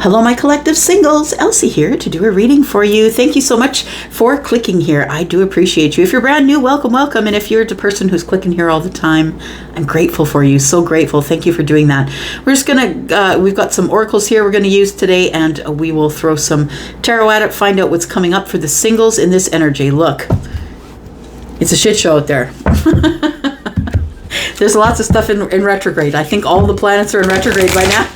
Hello, my collective singles. Elsie here to do a reading for you. Thank you so much for clicking here. I do appreciate you. If you're brand new, welcome, welcome. And if you're the person who's clicking here all the time, I'm grateful for you. So grateful. Thank you for doing that. We're just going to, we've got some oracles here we're going to use today, and we will throw some tarot at it, find out what's coming up for the singles in this energy. Look, it's a shit show out there. There's lots of stuff in retrograde. I think all the planets are in retrograde by now.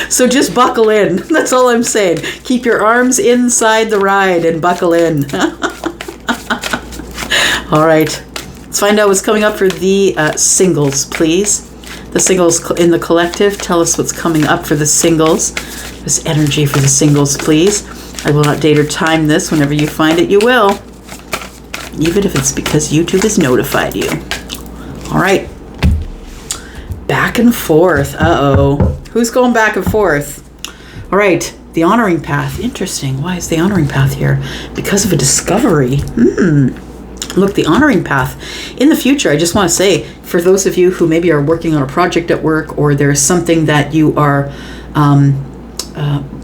So just buckle in. That's all I'm saying. Keep your arms inside the ride and buckle in. All right. Let's find out what's coming up for the singles, please. The singles in the collective. Tell us what's coming up for the singles. This energy for the singles, please. I will not date or time this. Whenever you find it, you will. Even if it's because YouTube has notified you. All right. Back and forth. Uh-oh. Who's going back and forth? All right. The honoring path. Interesting. Why is the honoring path here? Because of a discovery. Look, the honoring path. In the future, I just want to say, for those of you who maybe are working on a project at work, or there's something that you are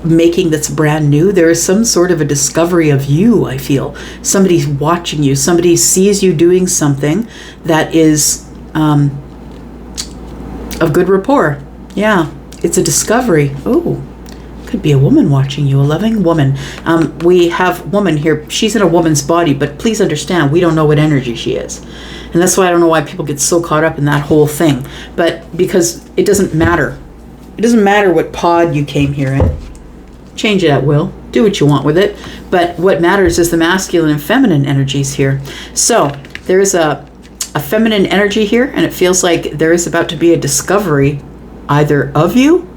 making that's brand new, there is some sort of a discovery of you, I feel. Somebody's watching you. Somebody sees you doing something that is of good rapport. Yeah, it's a discovery. Oh, could be a woman watching you, a loving woman. We have woman here. She's in a woman's body, but please understand, we don't know what energy she is. And that's why I don't know why people get so caught up in that whole thing. But because it doesn't matter. It doesn't matter what pod you came here in. Change it at will. Do what you want with it. But what matters is the masculine and feminine energies here. So there is a feminine energy here, and it feels like there is about to be a discovery either of you,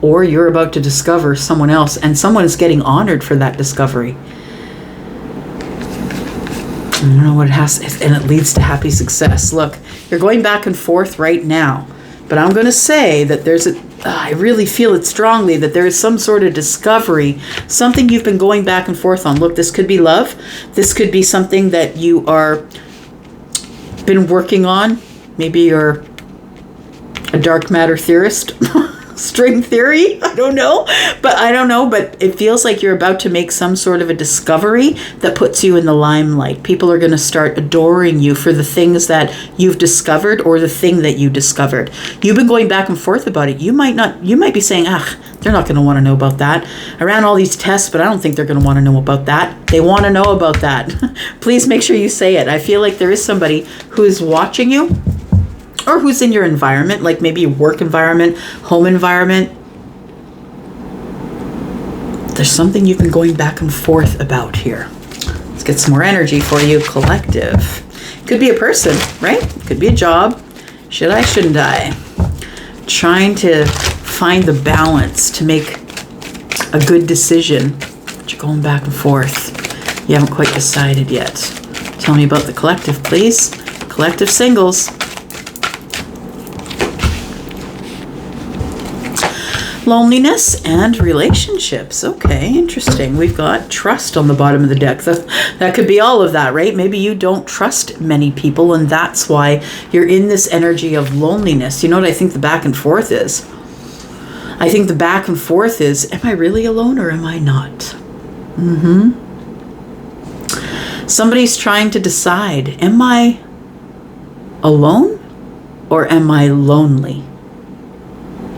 or you're about to discover someone else, and someone is getting honored for that discovery. I don't know what it has, and it leads to happy success. Look, you're going back and forth right now, but I'm going to say that I really feel it strongly, that there is some sort of discovery, something you've been going back and forth on. Look, this could be love. This could be something that you are been working on. Maybe you're a dark matter theorist. String theory, I don't know, but it feels like you're about to make some sort of a discovery that puts you in the limelight. People are going to start adoring you for the things that you've discovered, or the thing that you discovered. You've been going back and forth about it. You might be saying, they're not going to want to know about that. I ran all these tests, but I don't think they're going to want to know about that. They want to know about that. Please make sure you say it. I feel like there is somebody who is watching you, or who's in your environment, like maybe your work environment, home environment. There's something you've been going back and forth about here. Let's get some more energy for you, collective. Could be a person, right? Could be a job. Should I, shouldn't I? Trying to find the balance to make a good decision. But you're going back and forth. You haven't quite decided yet. Tell me about the collective, please. Collective singles. Loneliness and relationships. Okay, interesting. We've got trust on the bottom of the deck. That could be all of that, right? Maybe you don't trust many people, and that's why you're in this energy of loneliness. You know what I think the back and forth is? I think the back and forth is, am I really alone or am I not? Somebody's trying to decide, am I alone or am I lonely?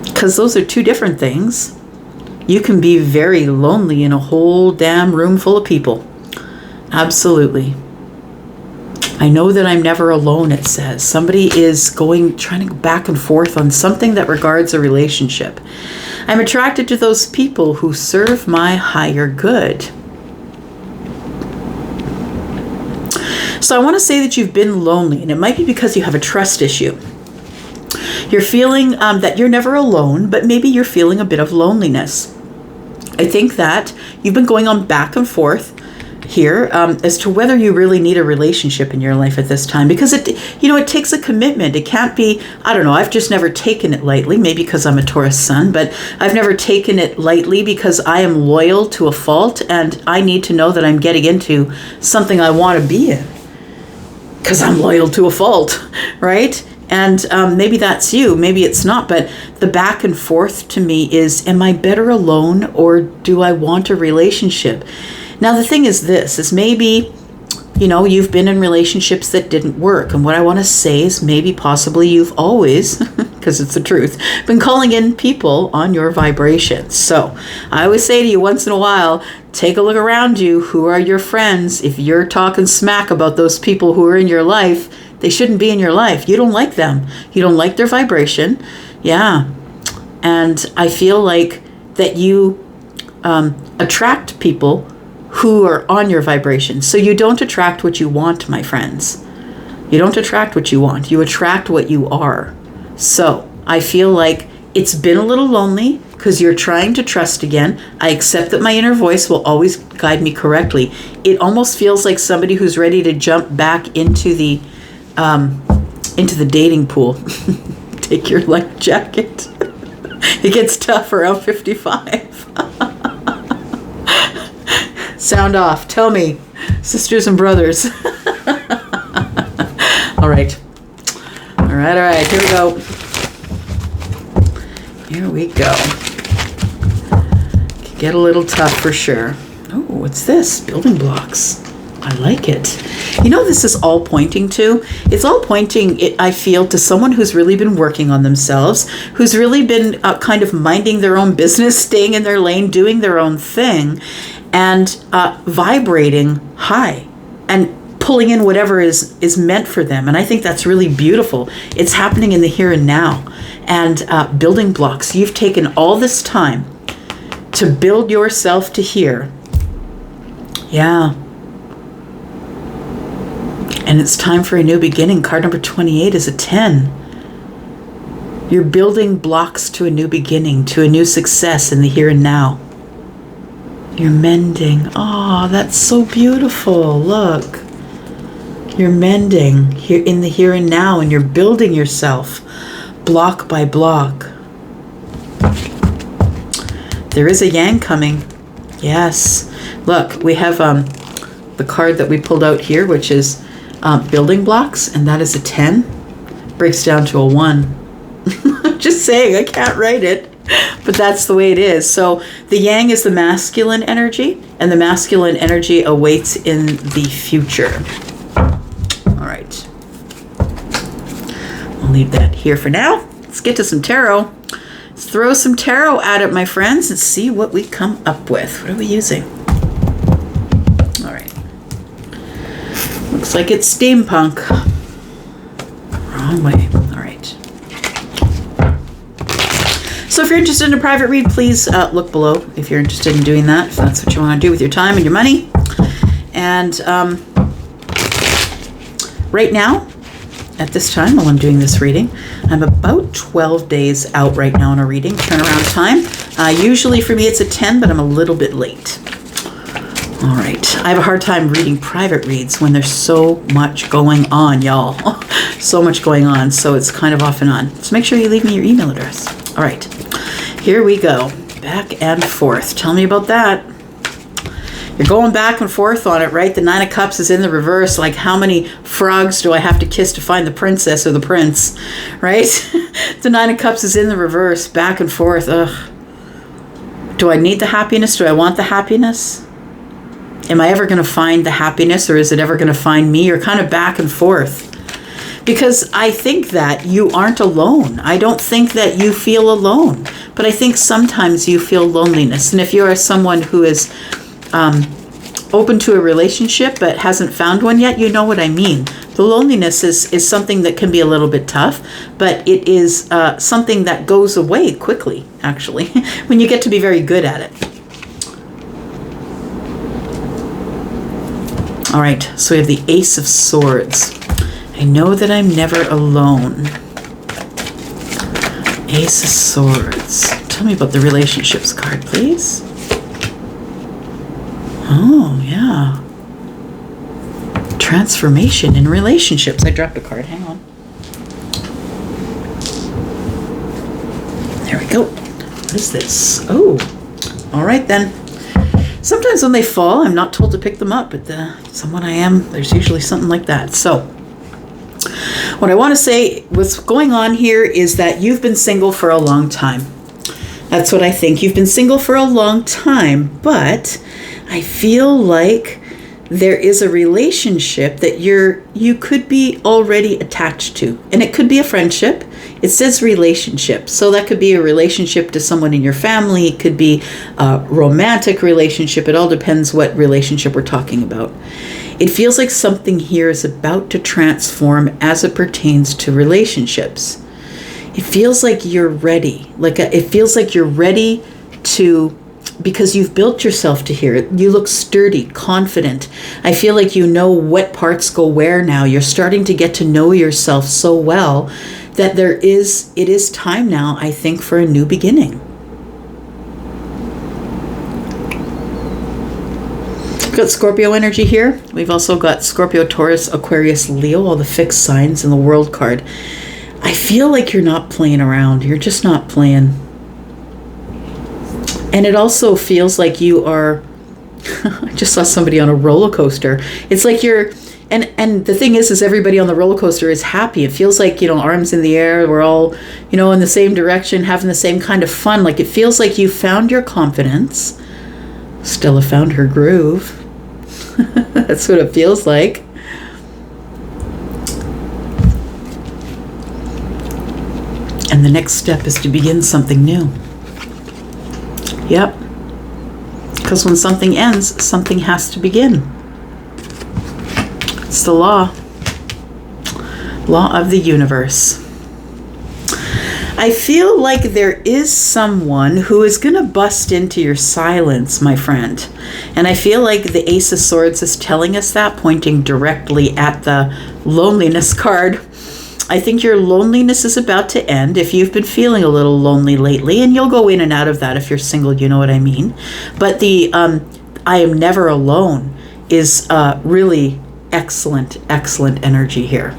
Because those are two different things. You can be very lonely in a whole damn room full of people. Absolutely. I know that I'm never alone, it says. Somebody is trying to go back and forth on something that regards a relationship. I'm attracted to those people who serve my higher good. So I want to say that you've been lonely, and it might be because you have a trust issue. You're feeling that you're never alone, but maybe you're feeling a bit of loneliness. I think that you've been going on back and forth here as to whether you really need a relationship in your life at this time, because it takes a commitment. It can't be, I don't know, I've just never taken it lightly, maybe because I'm a Taurus sun, but I've never taken it lightly because I am loyal to a fault, and I need to know that I'm getting into something I want to be in because I'm loyal to a fault, right? And maybe that's you, maybe it's not, but the back and forth to me is, am I better alone or do I want a relationship? Now, the thing is this, is maybe, you know, you've been in relationships that didn't work. And what I want to say is maybe possibly you've always, because it's the truth, been calling in people on your vibrations. So I always say to you once in a while, take a look around you. Who are your friends? If you're talking smack about those people who are in your life, they shouldn't be in your life. You don't like them. You don't like their vibration. Yeah. And I feel like that you attract people who are on your vibration. So you don't attract what you want, my friends. You don't attract what you want. You attract what you are. So I feel like it's been a little lonely because you're trying to trust again. I accept that my inner voice will always guide me correctly. It almost feels like somebody who's ready to jump back into the dating pool. Take your life jacket. It gets tough around 55. Sound off. Tell me, sisters and brothers. All right. All right. Here we go. Here we go. Can get a little tough for sure. Oh, what's this? Building blocks. I like it. You know, this is all pointing to, it's all pointing, I feel, to someone who's really been working on themselves, who's really been kind of minding their own business, staying in their lane, doing their own thing, and vibrating high and pulling in whatever is meant for them. And I think that's really beautiful. It's happening in the here and now. And building blocks, you've taken all this time to build yourself to here. Yeah. And it's time for a new beginning. Card number 28 is a 10. You're building blocks to a new beginning, to a new success in the here and now. You're mending. Oh, that's so beautiful. Look. You're mending here in the here and now, and you're building yourself block by block. There is a yang coming. Yes. Look, we have the card that we pulled out here, which is building blocks, and that is a 10. Breaks down to a 1. I'm just saying, I can't write it, but that's the way it is. So the yang is the masculine energy, and the masculine energy awaits in the future. All right. I'll leave that here for now. Let's get to some tarot. Let's throw some tarot at it, my friends, and see what we come up with. What are we using? All right. Looks like it's steampunk. Wrong way. All right. So if you're interested in a private read, please look below if you're interested in doing that, if that's what you want to do with your time and your money. And right now, at this time, while I'm doing this reading, I'm about 12 days out right now in a reading turnaround time. Usually for me it's a 10, but I'm a little bit late. All right. I have a hard time reading private reads when there's so much going on, y'all. So much going on, so it's kind of off and on. So make sure you leave me your email address. All right. Here we go. Back and forth. Tell me about that. You're going back and forth on it, right? The 9 of Cups is in the reverse. Like, how many frogs do I have to kiss to find the princess or the prince, right? The 9 of Cups is in the reverse, back and forth. Ugh. Do I need the happiness? Do I want the happiness? Am I ever going to find the happiness, or is it ever going to find me? You're kind of back and forth. Because I think that you aren't alone. I don't think that you feel alone. But I think sometimes you feel loneliness. And if you are someone who is open to a relationship but hasn't found one yet, you know what I mean. The loneliness is something that can be a little bit tough, but it is something that goes away quickly, actually, when you get to be very good at it. All right, so we have the Ace of Swords. I know that I'm never alone. Ace of Swords. Tell me about the relationships card, please. Oh, yeah. Transformation in relationships. I dropped a card. Hang on. There we go. What is this? Oh, all right then. Sometimes when they fall, I'm not told to pick them up, but someone I am, there's usually something like that. So, What I want to say, what's going on here is that you've been single for a long time. That's what I think. You've been single for a long time, but I feel like there is a relationship that you could be already attached to. And it could be a friendship. It says relationship. So that could be a relationship to someone in your family. It could be a romantic relationship. It all depends what relationship we're talking about. It feels like something here is about to transform as it pertains to relationships. It feels like you're ready. It feels like you're ready to, because you've built yourself to here. You look sturdy, confident. I feel like you know what parts go where now. You're starting to get to know yourself so well that it is time now, I think, for a new beginning. We've got Scorpio energy here. We've also got Scorpio, Taurus, Aquarius, Leo, all the fixed signs in the World card. I feel like you're not playing around. You're just not playing. And it also feels like you are, I just saw somebody on a roller coaster. It's like you're, and the thing is everybody on the roller coaster is happy. It feels like, arms in the air. We're all, in the same direction, having the same kind of fun. Like it feels like you found your confidence. Stella found her groove. That's what it feels like. And the next step is to begin something new. Yep. Because when something ends, something has to begin. It's the law. Law of the universe. I feel like there is someone who is going to bust into your silence, my friend. And I feel like the Ace of Swords is telling us that, pointing directly at the loneliness card. I think your loneliness is about to end if you've been feeling a little lonely lately, and you'll go in and out of that if you're single, you know what I mean. But the I am never alone is really excellent energy here.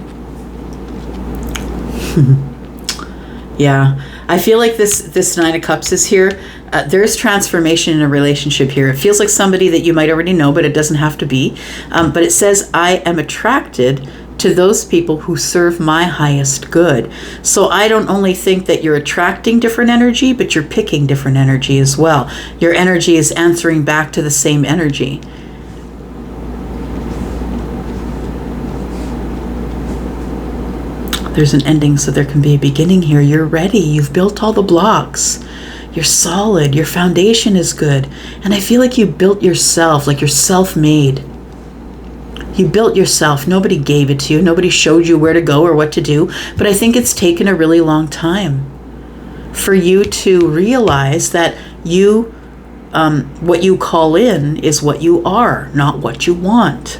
Yeah, I feel like this Nine of Cups is here. There's transformation in a relationship here. It feels like somebody that you might already know, but it doesn't have to be. But it says, I am attracted to those people who serve my highest good. So I don't only think that you're attracting different energy, but you're picking different energy as well. Your energy is answering back to the same energy. There's an ending, so there can be a beginning here. You're ready. You've built all the blocks. You're solid. Your foundation is good. And I feel like you built yourself, like you're self-made. You built yourself. Nobody gave it to you. Nobody showed you where to go or what to do. But I think it's taken a really long time for you to realize that what you call in is what you are, not what you want.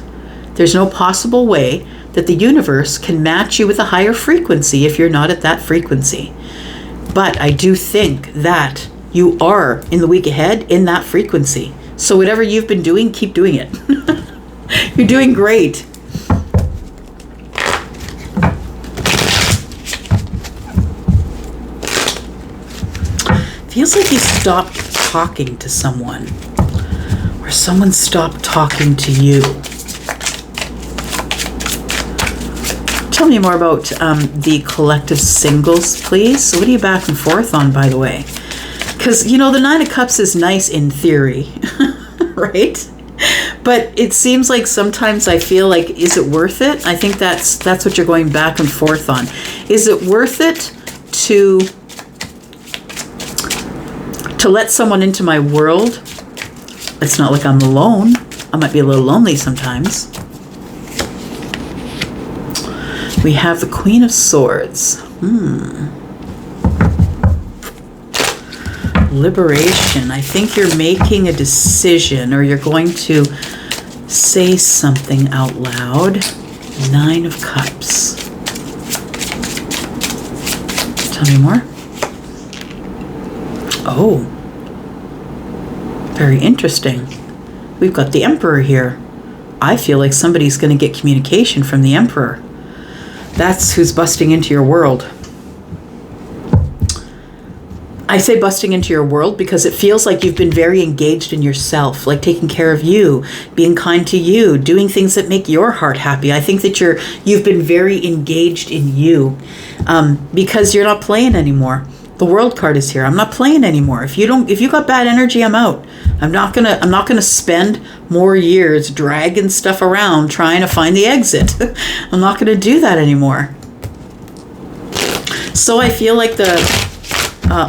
There's no possible way that the universe can match you with a higher frequency if you're not at that frequency. But I do think that you are, in the week ahead, in that frequency. So whatever you've been doing, keep doing it. You're doing great. Feels like you stopped talking to someone, or someone stopped talking to you. Tell me more about the collective singles, please. So what are you back and forth on, by the way? Because, the Nine of Cups is nice in theory, right? But it seems like sometimes I feel like, is it worth it? I think that's what you're going back and forth on. Is it worth it to let someone into my world? It's not like I'm alone. I might be a little lonely sometimes. We have the Queen of Swords. Liberation. I think you're making a decision, or you're going to say something out loud. Nine of Cups. Tell me more. Oh. Very interesting. We've got the Emperor here. I feel like somebody's going to get communication from the Emperor. That's who's busting into your world. I say busting into your world because it feels like you've been very engaged in yourself, like taking care of you, being kind to you, doing things that make your heart happy. I think that you've been very engaged in you, because you're not playing anymore. The world card is here. I'm not playing anymore. If you got bad energy, I'm out. I'm not gonna spend more years dragging stuff around trying to find the exit. I'm not gonna do that anymore. So I feel like the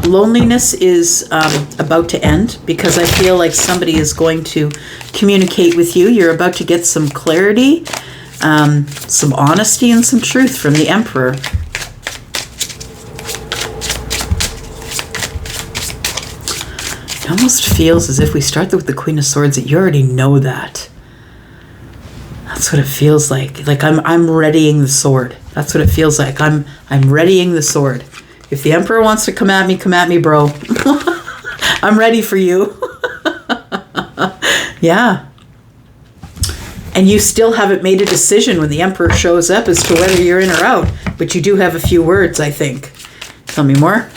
loneliness is about to end, because I feel like somebody is going to communicate with you. You're about to get some clarity, some honesty, and some truth from the Emperor. It almost feels as if we start with the Queen of Swords that you already know that. That's what it feels like. Like I'm readying the sword. That's what it feels like. I'm readying the sword. If the Emperor wants to come at me, bro. I'm ready for you. Yeah. And you still haven't made a decision when the Emperor shows up as to whether you're in or out. But you do have a few words, I think. Tell me more.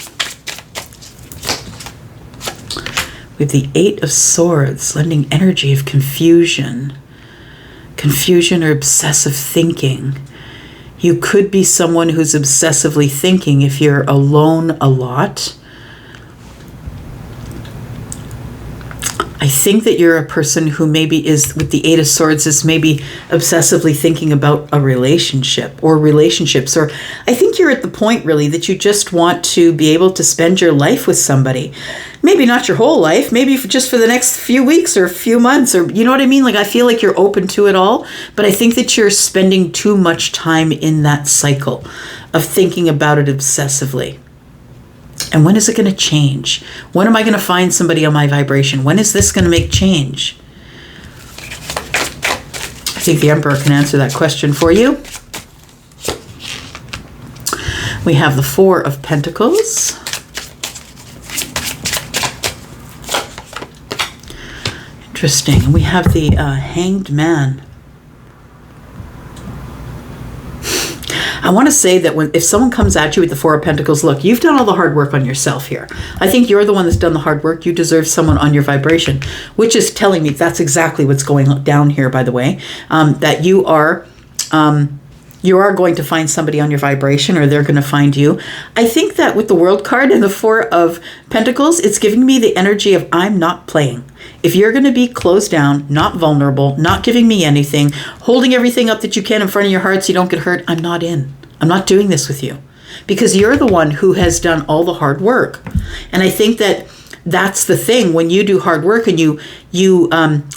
With the Eight of Swords, lending energy of confusion. Confusion or obsessive thinking. You could be someone who's obsessively thinking if you're alone a lot. I think that you're a person who maybe is, with the Eight of Swords, is maybe obsessively thinking about a relationship or relationships. Or I think you're at the point really that you just want to be able to spend your life with somebody. Maybe not your whole life, maybe just for the next few weeks or few months, or you know what I mean? Like I feel like you're open to it all, but I think that you're spending too much time in that cycle of thinking about it obsessively. And when is it going to change? When am I going to find somebody on my vibration? When is this going to make change? I think the Emperor can answer that question for you. We have the Four of Pentacles. Interesting. We have the Hanged Man. I want to say that if someone comes at you with the Four of Pentacles, look, you've done all the hard work on yourself here. I think you're the one that's done the hard work. You deserve someone on your vibration, which is telling me that's exactly what's going down here, by the way, that you are going to find somebody on your vibration, or they're going to find you. I think that with the World card and the Four of Pentacles, it's giving me the energy of I'm not playing. If you're going to be closed down, not vulnerable, not giving me anything, holding everything up that you can in front of your heart so you don't get hurt, I'm not in. I'm not doing this with you, because you're the one who has done all the hard work. And I think that that's the thing. When you do hard work and you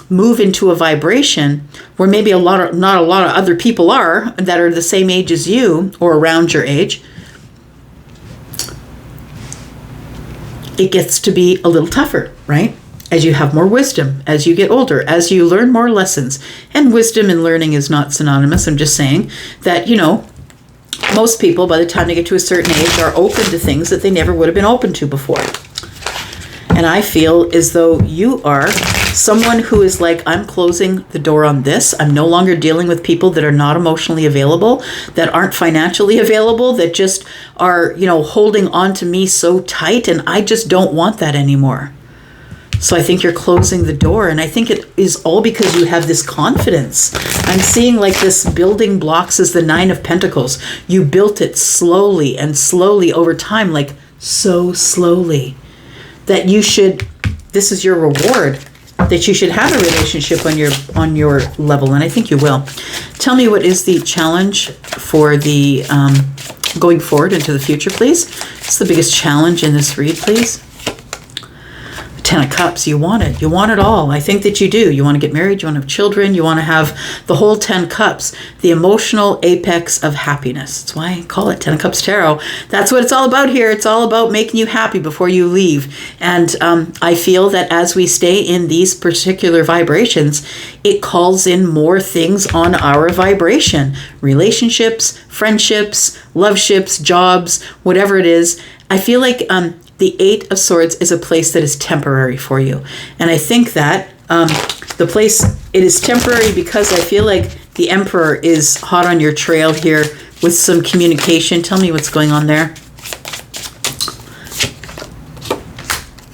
move into a vibration where maybe not a lot of other people are that are the same age as you or around your age, it gets to be a little tougher, right? As you have more wisdom, as you get older, as you learn more lessons. And wisdom and learning is not synonymous. I'm just saying that, most people, by the time they get to a certain age, are open to things that they never would have been open to before. And I feel as though you are someone who is like, I'm closing the door on this. I'm no longer dealing with people that are not emotionally available, that aren't financially available, that just are, holding on to me so tight. And I just don't want that anymore. So I think you're closing the door, and I think it is all because you have this confidence. I'm seeing like this building blocks as the Nine of Pentacles. You built it slowly and slowly over time, like so slowly, that this is your reward, that you should have a relationship on your level, and I think you will. Tell me, what is the challenge for the going forward into the future, please? What's the biggest challenge in this read, please? Ten of Cups, you want it. You want it all. I think that you do. You want to get married. You want to have children. You want to have the whole 10 Cups, the emotional apex of happiness. That's why I call it 10 of Cups Tarot. That's what it's all about here. It's all about making you happy before you leave. And I feel that as we stay in these particular vibrations, it calls in more things on our vibration. Relationships, friendships, love ships, jobs, whatever it is. I feel like the Eight of Swords is a place that is temporary for you. And I think that the place, it is temporary because I feel like the Emperor is hot on your trail here with some communication. Tell me what's going on there.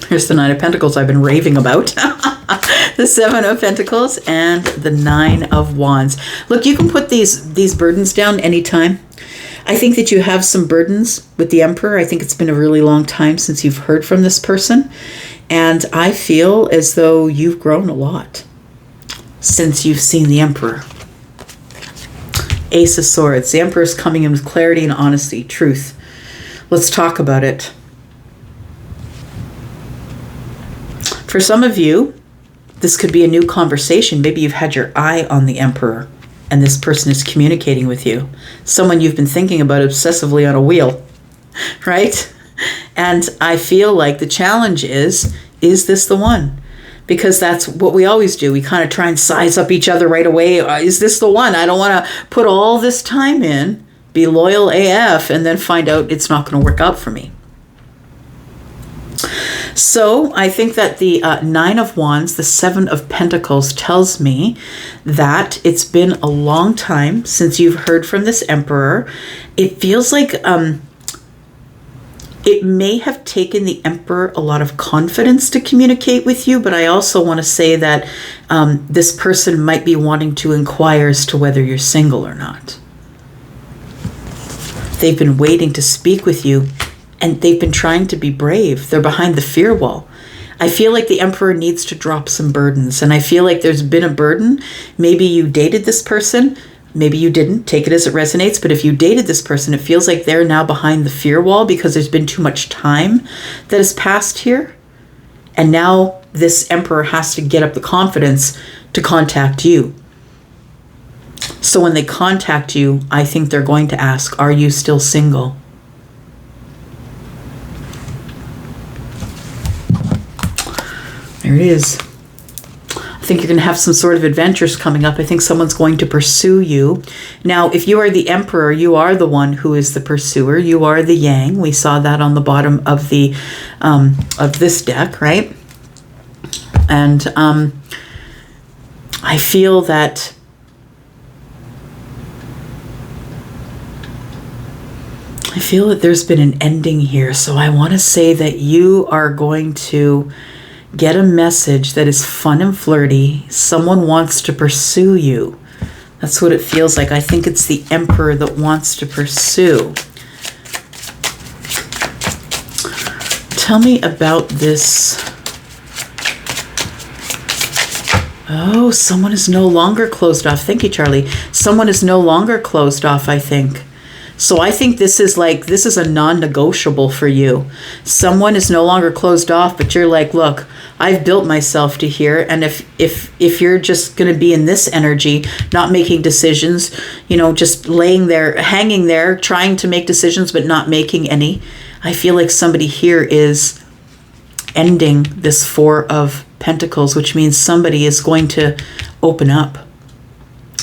Here's the Nine of Pentacles I've been raving about. The Seven of Pentacles and the Nine of Wands. Look, you can put these burdens down anytime. I think that you have some burdens with the Emperor. I think it's been a really long time since you've heard from this person. And I feel as though you've grown a lot since you've seen the Emperor. Ace of Swords. The Emperor is coming in with clarity and honesty, truth. Let's talk about it. For some of you, this could be a new conversation. Maybe you've had your eye on the Emperor and this person is communicating with you. Someone you've been thinking about obsessively on a wheel, right? And I feel like the challenge is this the one? Because that's what we always do. We kind of try and size up each other right away. Is this the one? I don't want to put all this time in, be loyal AF, and then find out it's not going to work out for me. So I think that the Nine of Wands, the Seven of Pentacles tells me that it's been a long time since you've heard from this Emperor. It feels like it may have taken the Emperor a lot of confidence to communicate with you, but I also want to say that this person might be wanting to inquire as to whether you're single or not. They've been waiting to speak with you. And they've been trying to be brave. They're behind the fear wall. I feel like the Emperor needs to drop some burdens. And I feel like there's been a burden. Maybe you dated this person. Maybe you didn't. Take it as it resonates. But if you dated this person, it feels like they're now behind the fear wall because there's been too much time that has passed here. And now this Emperor has to get up the confidence to contact you. So when they contact you, I think they're going to ask, are you still single? There it is. I think you're going to have some sort of adventures coming up. I think someone's going to pursue you. Now, if you are the Emperor, you are the one who is the pursuer. You are the Yang. We saw that on the bottom of the of this deck, right? And I feel that there's been an ending here. So I want to say that you are going to get a message that is fun and flirty. Someone wants to pursue you. That's what it feels like. I think it's the Emperor that wants to pursue. Tell me about this. Oh, someone is no longer closed off. Thank you, Charlie. Someone is no longer closed off, I think. So I think this is a non-negotiable for you. Someone is no longer closed off, but you're like, look, I've built myself to here. And if you're just going to be in this energy, not making decisions, just laying there, hanging there, trying to make decisions, but not making any, I feel like somebody here is ending this Four of Pentacles, which means somebody is going to open up.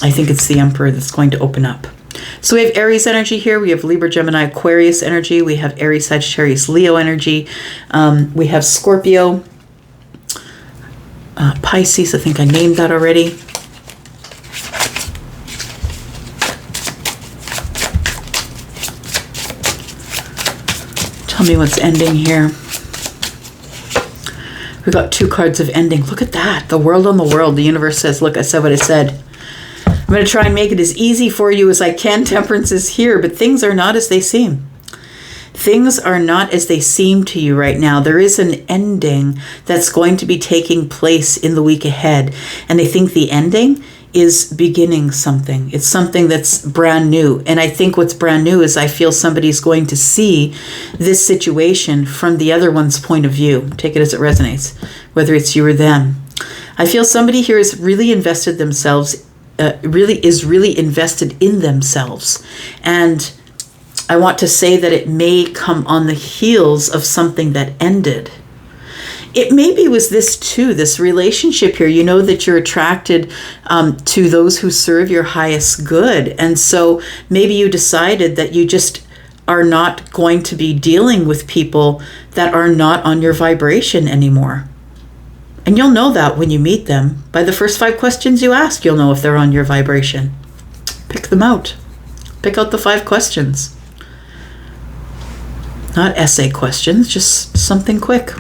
I think it's the Emperor that's going to open up. So we have Aries energy here. We have Libra, Gemini, Aquarius energy. We have Aries, Sagittarius, Leo energy. We have Scorpio, Pisces. I think I named that already. Tell me what's ending here. We got two cards of ending. Look at that. The World on the World. The universe says, look, I said what I said. I'm going to try and make it as easy for you as I can. Temperance is here, but things are not as they seem. Things are not as they seem to you right now. There is an ending that's going to be taking place in the week ahead. And I think the ending is beginning something. It's something that's brand new. And I think what's brand new is I feel somebody's going to see this situation from the other one's point of view. Take it as it resonates, whether it's you or them. I feel somebody here has really invested themselves really invested in themselves. And I want to say that it may come on the heels of something that ended. It maybe was this too, this relationship here. You know that you're attracted to those who serve your highest good. And so maybe you decided that you just are not going to be dealing with people that are not on your vibration anymore. And you'll know that when you meet them. By the first 5 questions you ask, you'll know if they're on your vibration. Pick them out. Pick out the 5 questions. Not essay questions, just something quick.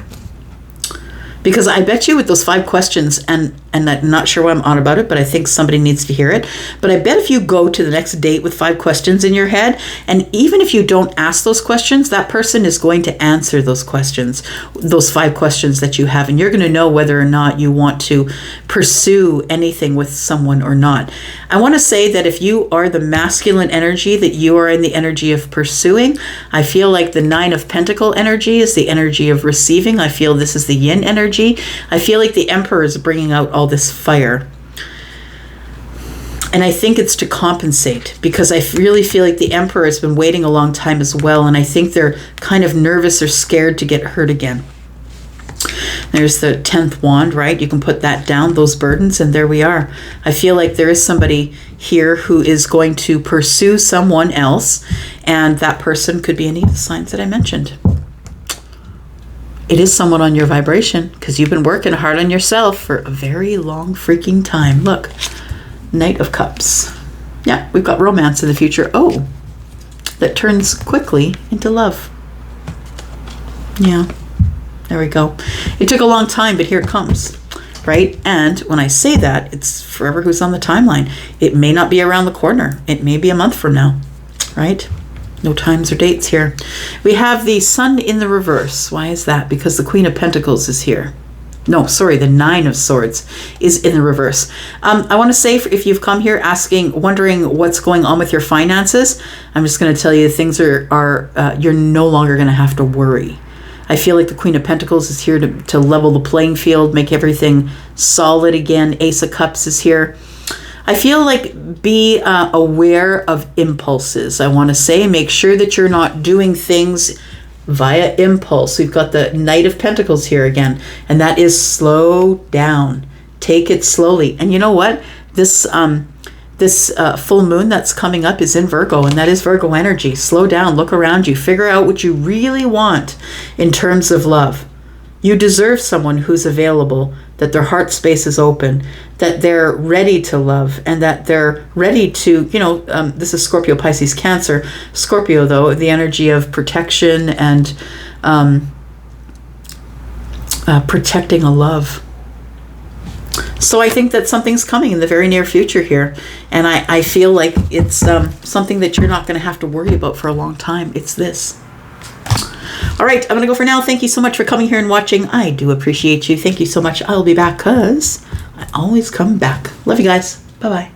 Because I bet you with those 5 questions, and I'm not sure why I'm on about it, but I think somebody needs to hear it. But I bet if you go to the next date with 5 questions in your head, and even if you don't ask those questions, that person is going to answer those questions, those 5 questions that you have, and you're going to know whether or not you want to pursue anything with someone or not. I want to say that if you are the masculine energy, that you are in the energy of pursuing. I feel like the 9 of Pentacle energy is the energy of receiving. I feel this is the yin energy. I feel like the Emperor is bringing out all this fire. And I think it's to compensate, because I really feel like the Emperor has been waiting a long time as well. And I think they're kind of nervous or scared to get hurt again. There's the 10th wand, right? You can put that down, those burdens, and there we are. I feel like there is somebody here who is going to pursue someone else. And that person could be any of the signs that I mentioned. It is someone on your vibration, because you've been working hard on yourself for a very long freaking time. Look, Knight of Cups. Yeah, we've got romance in the future. Oh, that turns quickly into love. Yeah, there we go. It took a long time, but here it comes, right? And when I say that, it's forever who's on the timeline. It may not be around the corner. It may be a month from now, right? No times or dates here. We have the Sun in the reverse. Why is that? Because the Queen of Pentacles is here. No, sorry, the 9 of Swords is in the reverse. I want to say, if you've come here wondering what's going on with your finances, I'm just going to tell you things are you're no longer going to have to worry. I feel like the Queen of Pentacles is here to level the playing field, make everything solid again. Ace of Cups is here. I feel like be aware of impulses. I want to say, make sure that you're not doing things via impulse. We've got the Knight of Pentacles here again, and that is slow down. Take it slowly. And you know what? This full moon that's coming up is in Virgo, and that is Virgo energy. Slow down, look around you, figure out what you really want in terms of love. You deserve someone who's available, that their heart space is open, that they're ready to love, and that they're ready to, this is Scorpio, Pisces, Cancer. Scorpio, though, the energy of protection and protecting a love. So I think that something's coming in the very near future here. And I feel like it's something that you're not going to have to worry about for a long time. It's this. All right, I'm going to go for now. Thank you so much for coming here and watching. I do appreciate you. Thank you so much. I'll be back because I always come back. Love you guys. Bye-bye.